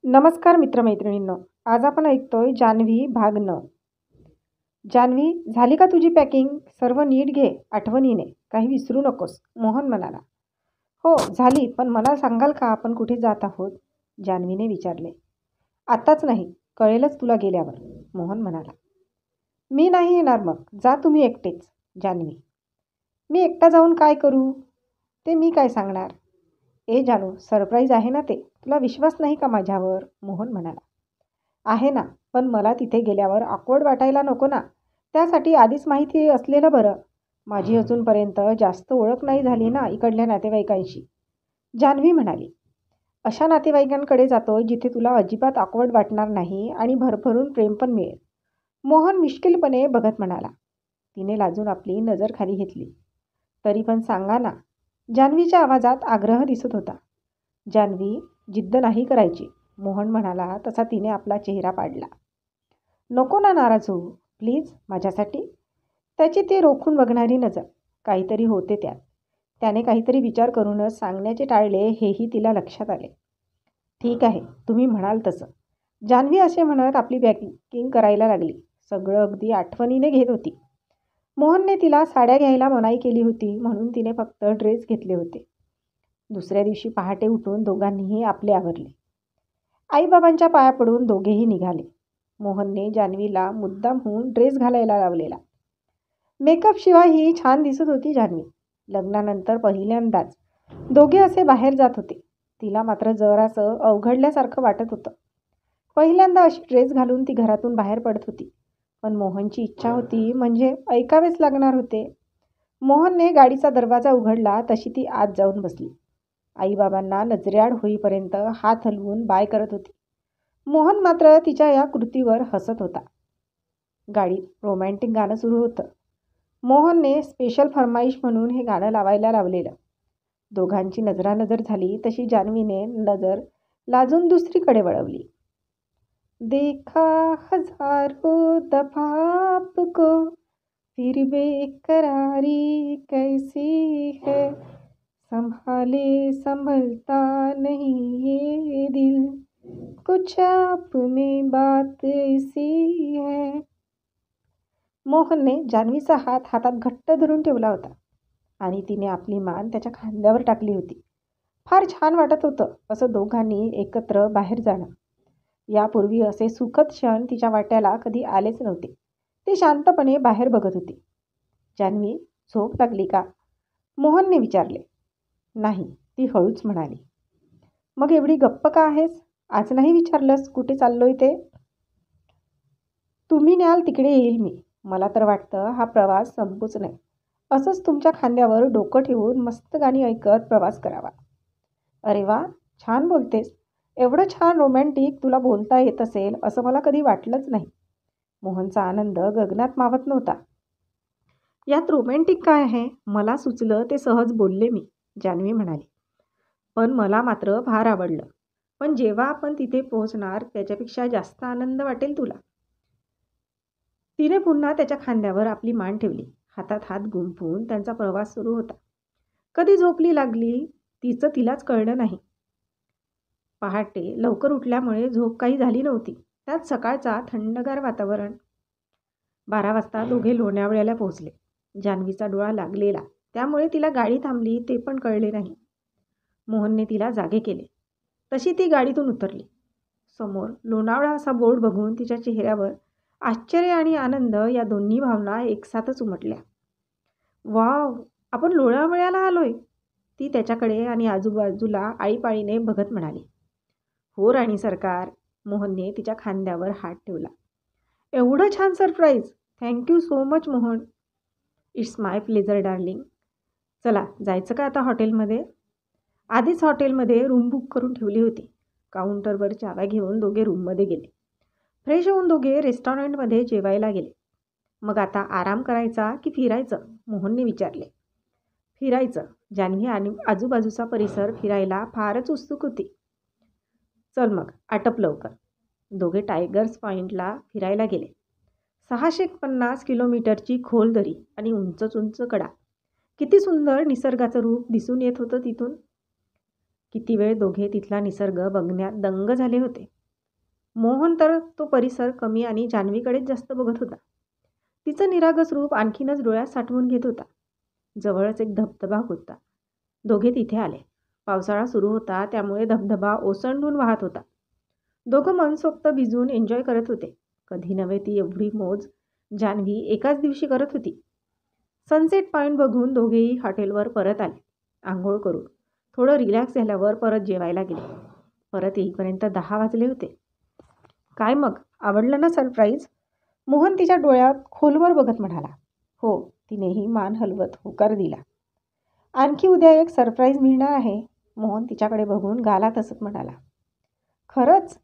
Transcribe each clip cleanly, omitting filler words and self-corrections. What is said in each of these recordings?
नमस्कार मित्रमैत्रिणींनो. आज आपण ऐकतोय जान्हवी भाग 9. जान्हवी, झाली का तुझी पॅकिंग? सर्व नीट घे आठवणीने, काही विसरू नकोस, मोहन म्हणाला. हो झाली, पण मला सांगाल का आपण कुठे जात आहोत? जान्हवीने विचारले. आत्ताच नाही, कळेलच तुला गेल्यावर, मोहन म्हणाला. मी नाही येणार मग, जा तुम्ही एकटेच. जान्हवी. मी एकटा जाऊन काय करू? ते मी काय सांगणार? ए जानू, सरप्राईज आहे ना ते, तुला विश्वास नाही का माझ्यावर? मोहन म्हणाला. आहे ना, पण मला तिथे गेल्यावर ऑकवर्ड वाटायला नको ना. त्यासाठी आधीच माहिती असलेलं बरं. माझी अजूनपर्यंत जास्त ओळख नाही झाली ना इकडल्या नातेवाईकांशी, जान्हवी म्हणाली. अशा नातेवाईकांकडे जातोय जिथे तुला अजिबात ऑकवर्ड वाटणार नाही आणि भरभरून प्रेम पण मिळेल, मोहन मिश्किलपणे बघत म्हणाला. तिने लाजून आपली नजर खाली घेतली. तरी पण सांगा ना. जान्हवीच्या आवाजात आग्रह दिसत होता. जान्हवी, जिद्द नाही करायची, मोहन म्हणाला तसा तिने आपला चेहरा पाडला. नको ना नाराज होऊ, प्लीज, माझ्यासाठी. त्याची ती रोखून बघणारी नजर. काहीतरी होते त्यात. त्याने काहीतरी विचार करूनच सांगण्याचे टाळले हेही तिला लक्षात आले. ठीक आहे, तुम्ही म्हणाल तसं, जान्हवी असे म्हणत आपली पॅकिंग करायला लागली. सगळं अगदी आठवणीने घेत होती. मोहनने तिला साड्या घ्यायला मनाई केली होती म्हणून तिने फक्त ड्रेस घेतले होते. दुसऱ्या दिवशी पहाटे उठून दोघांनीही आपले आवरले. आईबाबांच्या पाया पडून दोघेही निघाले. मोहनने जान्हवीला मुद्दाम होऊन ड्रेस घालायला लावलेला. मेकअप शिवाय ही छान दिसत होती जान्हवी. लग्नानंतर पहिल्यांदाच दोघे असे बाहेर जात होते. तिला मात्र जरासं अवघडल्यासारखं वाटत होतं. पहिल्यांदा अशी ड्रेस घालून ती घरातून बाहेर पडत होती. पण मोहनची इच्छा होती म्हणजे ऐकावेच लागणार होते. मोहनने गाडीचा दरवाजा उघडला तशी ती आत जाऊन बसली. आईबाबांना नजरेआड होईपर्यंत हात हलवून बाय करत होती. मोहन मात्र तिच्या या कृतीवर हसत होता. गाडीत रोमॅन्टिक गाणं सुरू होतं. मोहनने स्पेशल फरमाईश म्हणून हे गाणं लावायला लावलेलं. दोघांची नजरानजर झाली तशी जान्हवीने नजर लाजून दुसरीकडे वळवली. देखा हजारों दफा आपको, फिर बेकरारी कैसी है, संभाले संभलता नहीं ये दिल, कुछ आप में बात ऐसी है. मोहनने जान्हवीचा हात हातात घट्ट धरून ठेवला होता आणि तिने आपली मान त्याच्या खांद्यावर टाकली होती. फार छान वाटत होतं असं दोघांनी एकत्र बाहेर जाणं. यापूर्वी असे सुखद क्षण तिच्या वाट्याला कधी आलेच नव्हते. ती शांतपणे बाहेर बघत होती. जान्हवी, झोप लागली का? मोहनने विचारले. नाही, ती हळूच म्हणाली. मग एवढी गप्प का आहेस? आज नाही विचारलंस कुठे चाललोय ते? तुम्ही न्याल तिकडे येईल मी. मला तर वाटतं हा प्रवास संपूच नाही. असंच तुमच्या खांद्यावर डोकं ठेवून मस्त गाणी ऐकत प्रवास करावा. अरे वा, छान बोलतेस. एवढं छान रोमॅन्टिक तुला बोलता येत असेल असं मला कधी वाटलंच नाही. मोहनचा आनंद गगनात मावत नव्हता. यात रोमॅन्टिक काय आहे? मला सुचलं ते सहज बोलले मी, जान्हवी म्हणाली. पण मला मात्र फार आवडलं. पण जेव्हा आपण तिथे पोहोचणार त्याच्यापेक्षा जास्त आनंद वाटेल तुला. तिने पुन्हा त्याच्या खांद्यावर आपली मान ठेवली. हातात हात गुंफून त्यांचा प्रवास सुरू होता. कधी झोपली लागली तिचं तिलाच कळलं नाही. पहाटे लवकर उठल्यामुळे झोप काही झाली नव्हती. त्यात सकाळचा थंडगार वातावरण. 12 वाजता दोघे लोणावळ्याला पोहोचले. जान्हवीचा डोळा लागलेला, त्यामुळे तिला गाडी थांबली ते पण कळले नाही. मोहनने तिला जागे केले. तशी ती गाडीतून उतरली. समोर लोणावळा असा बोर्ड बघून तिच्या चेहऱ्यावर आश्चर्य आणि आनंद या दोन्ही भावना एकसाथच उमटल्या. वाव, आपण लोणावळ्याला आलोय, ती त्याच्याकडे आणि आजूबाजूला आळीपाळीने बघत म्हणाली. हो राणी सरकार, मोहनने तिच्या खांद्यावर हात ठेवला. एवढं छान surprise, thank you so much Mohan. It's my pleasure darling. चला जायचं का आता हॉटेलमध्ये? आधीच हॉटेलमध्ये रूम बुक करून ठेवली होती. काउंटरवर चाव्या घेऊन दोघे रूममध्ये गेले. फ्रेश होऊन दोघे रेस्टॉरंटमध्ये जेवायला गेले. मग आता आराम करायचा की फिरायचं? मोहनने विचारले. फिरायचं. जान्हवी आणि आजूबाजूचा परिसर फिरायला फारच उत्सुक होती. चल मग, आटप लवकर. दोघे टायगर्स पॉईंटला फिरायला गेले. 650 किलोमीटरची खोल दरी आणि उंच उंच कडा. किती सुंदर निसर्गाचं रूप दिसून येत होतं तिथून. किती वेळ दोघे तिथला निसर्ग बघण्यात दंग झाले होते. मोहन तर तो परिसर कमी आणि जान्हवीकडेच जास्त बघत होता. तिचं निरागस रूप आणखीनच डोळ्यात साठवून घेत होता. जवळच एक धबधबा होता. दोघे तिथे आले. पावसाळा सुरू होता, त्यामुळे धबधबा ओसंडून वाहत होता. दोघं मनसोक्त भिजून एन्जॉय करत होते. कधी नव्हे ती एवढी मौज जान्हवी एकाच दिवशी करत होती. सनसेट पॉईंट बघून दोघेही हॉटेलवर परत आले. आंघोळ करून थोडं रिलॅक्स झाल्यावर परत जेवायला गेले. परत येईपर्यंत 10 वाजले होते. काय मग, आवडलं ना सरप्राईज? मोहन तिच्या डोळ्यात खोलवर बघत म्हणाला. हो, तिनेही मान हलवत होकार दिला. आणखी उद्या एक सरप्राईज मिळणार आहे. मोहन तिच्याकडे बघून गालात हसत म्हणाला. खरंच?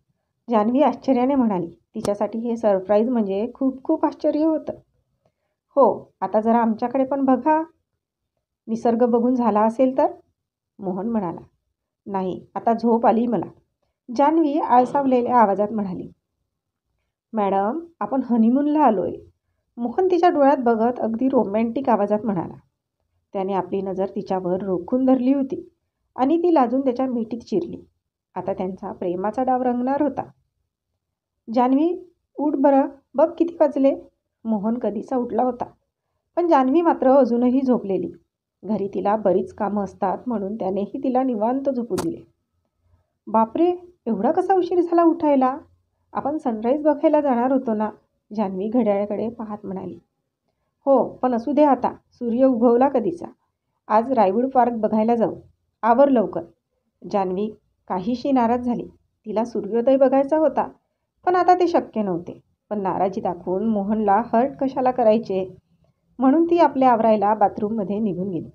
जान्हवी आश्चर्याने म्हणाली. तिच्यासाठी हे सरप्राईज म्हणजे खूप खूप आश्चर्य होतं. हो, आता जरा आमच्याकडे पण बघा. निसर्ग बघून झाला असेल तर? मोहन म्हणाला. नाही, आता झोप आली मला. जान्हवी आळसावलेल्या आवाजात म्हणाली. मॅडम, आपण हनीमूनला आलोय. मोहन तिच्या डोळ्यात बघत अगदी रोमॅन्टिक आवाजात म्हणाला. त्याने आपली नजर तिच्यावर रोखून धरली होती आणि ती लाजून त्याच्या मिठीत शिरली. आता त्यांचा प्रेमाचा डाव रंगणार होता. जान्हवी, उठ बरं, बघ किती वाजले. मोहन कधीचा उठला होता, पण जान्हवी मात्र अजूनही झोपलेली. घरी तिला बरीच कामं असतात म्हणून त्यानेही तिला निवांत झोपू दिले. बापरे, एवढा कसा उशीर झाला उठायला? आपण सनराईज बघायला जाणार होतो ना? जान्हवी घड्याळाकडे पाहत म्हणाली. हो, पण असू दे आता, सूर्य उगवला कधीचा. आज रायवूड पार्क बघायला जाऊ. आवर लवकर. जान्हवी काहीशी नाराज झाली. तिला सूर्योदय बघायचा होता, पण आता ते शक्य नव्हते. पण नाराजी दाखवून मोहनला हर्ट कशाला करायचे, म्हणून ती आपल्या आवरायला बाथरूममध्ये निघून गेली.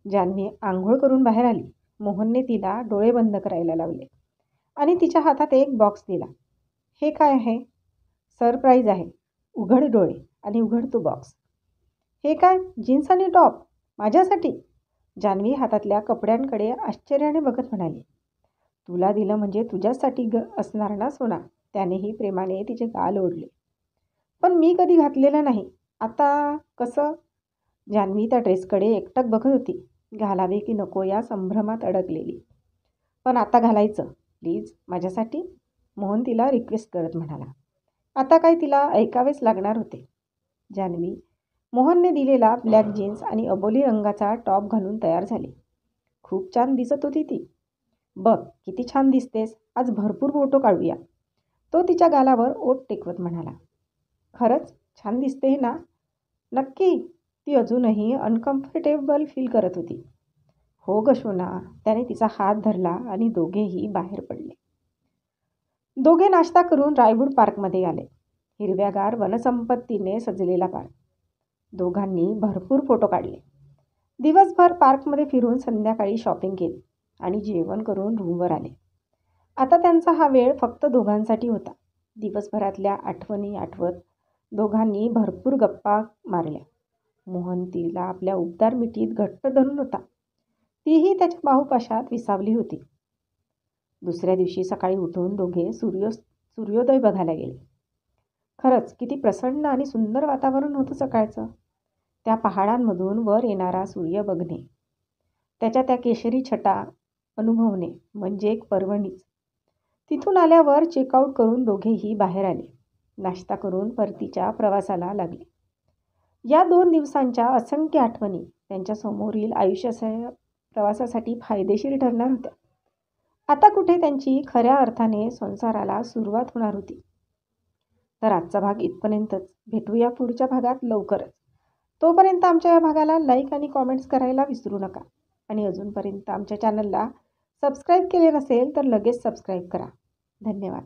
जान्हवी आंघोळ करून बाहेर आली. मोहनने तिला डोळे बंद करायला लावले आणि तिच्या हातात एक बॉक्स दिला. हे काय आहे? सरप्राईज आहे. उघड डोळे आणि उघड तो बॉक्स. हे काय, जीन्स आणि टॉप? माझ्यासाठी? जान्हवी हातातल्या कपड्यांकडे आश्चर्याने बघत म्हणाली. तुला दिलं म्हणजे तुझ्यासाठी असणार ना सोना? त्यानेही प्रेमाने तिचे गाल ओढले. पण मी कधी घातलेलं नाही. आता कसं? जान्हवी त्या ड्रेसकडे एकटक बघत होती. घालावे की नको या संभ्रमात अडकलेली. पण आता घालायचं, प्लीज, माझ्यासाठी, मोहन तिला रिक्वेस्ट करत म्हणाला. आता काय तिला ऐकावेच लागणार होते. जान्हवी मोहनने दिलेला ब्लॅक जीन्स आणि अबोली रंगाचा टॉप घालून तयार झाली. खूप छान दिसत होती ती. बघ किती छान दिसतेस, आज भरपूर फोटो काढूया. तो तिच्या गालावर ओठ टेकवत म्हणाला. खरंच छान दिसते ना? नक्की? ती अजूनही अनकम्फर्टेबल फील करत होती. हो ग शोना. त्याने तिचा हात धरला आणि दोघेही बाहेर पडले. दोघे नाश्ता करून रायवूड पार्कमध्ये आले. हिरव्यागार वनसंपत्तीने सजलेला पार्क. दोघांनी भरपूर फोटो काढले. दिवसभर पार्कमध्ये फिरून संध्याकाळी शॉपिंग केली आणि जेवण करून रूमवर आले. आता त्यांचा हा वेळ फक्त दोघांसाठी होता. दिवसभरातल्या आठवणी आठवत दोघांनी भरपूर गप्पा मारल्या. मोहन तिला आपल्या उबदार मिठीत घट्ट धरून होता. तीही त्याच्या बाहुपाशात विसावली होती. दुसऱ्या दिवशी सकाळी उठून दोघे सूर्योदय बघायला गेले. खरंच किती प्रसन्न आणि सुंदर वातावरण होतं सकाळचं. त्या पहाडांमधून वर येणारा सूर्य बघणे, त्याच्या त्या केशरी छटा अनुभवणे म्हणजे एक पर्वणीच. तिथून आल्यावर चेकआउट करून दोघेही बाहेर आले. नाश्ता करून परतीच्या प्रवासाला लागले. या 2 दिवसांच्या असंख्य आठवणी त्यांच्यासमोरील आयुष्याच्या प्रवासासाठी फायदेशीर ठरणार होत्या. आता कुठे त्यांची खऱ्या अर्थाने संसाराला सुरुवात होणार होती. तर आजचा भाग इथपर्यंतच. भेटूया पुढच्या भागात लवकरच. तोपर्यंत आमच्या या भागाला लाईक आणि कॉमेंट्स करायला विसरू नका. आणि अजूनपर्यंत आमच्या चॅनलला सबस्क्राईब केले नसेल तर लगेच सबस्क्राईब करा. धन्यवाद.